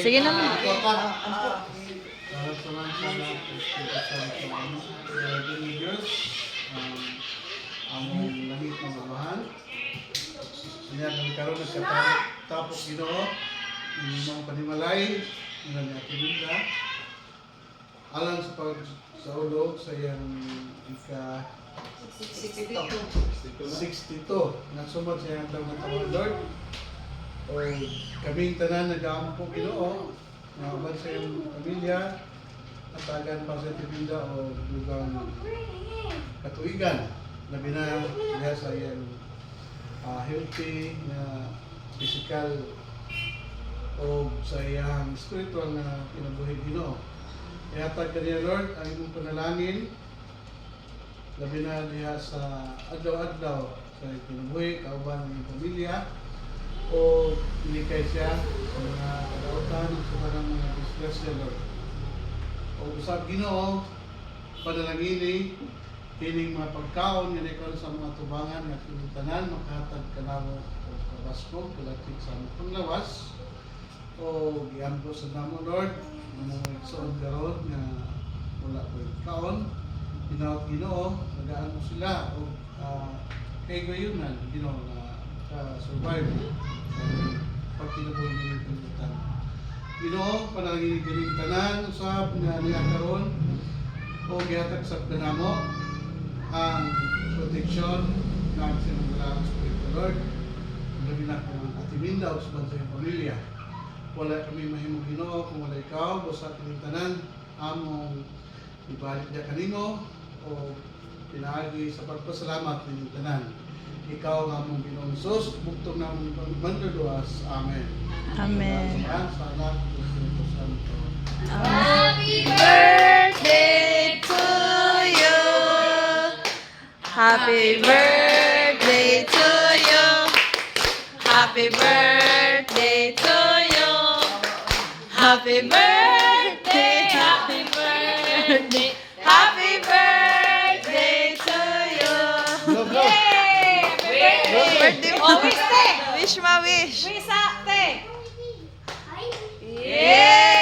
Sige naman. Para sa mga Diyos, ang langit ng amahan. Kanya kami karoon nagkatapos Ginoo, mga panimalay, ng ating Biblia, alang sa pagsaulog sa iyang ika 62. Nagsumad sa iyang tawag na Lord. O kaming tanan nag-aampo Ginoo, naabad sa iyong pamilya, atagan pa sa Tibinda o lugang katuigan, labi na diha sa iyang healthy na physical o sa iyang spiritual na kinabuhi Ginoo. Ihatag kaniya Lord ang imong panalangin, labi na diha sa adlaw-adlaw sa kinabuhi, kauban ng iyong pamilya, o inikay siya sa mga kadautan o sa mga disgrasya Lord. O usab Ginoo, panalangini kining mga pagkaon nga ikaw sa mga tubangan nga kinutanan makahatag kanawo o kabaskog kalatik sa among panglawas o giampo sa namo Lord mga igsoon karon nga wala ko kaon tinawag Ginoo nagaan mo sila o kay gayunan Ginoo na survive pag kinabuhi nila pinuntan. Ginoo, panalangin galing tanan, usab nga niya karon o gihatag sa kanamo ang proteksyon ng sinungalang Espiritu Lord. Labi na kung ating minda o sa iyong pamilya. Wala kami mahimong Ginoo kung wala ikaw, busa kining tanan, among ibalik niya kanino o pinaagi sa pagpasalamat ng tanan. Ikaw ang among Ginoong Hesus, buktong namong manduduas. Amen. Amen. Sa anak ng Espiritu Santo. Happy birthday to you. Happy birthday to you. Happy birthday to you. Happy birthday, happy birthday, happy birthday to you. Yay! Birthday mo. Wish ma wish. Wish ate! Yay!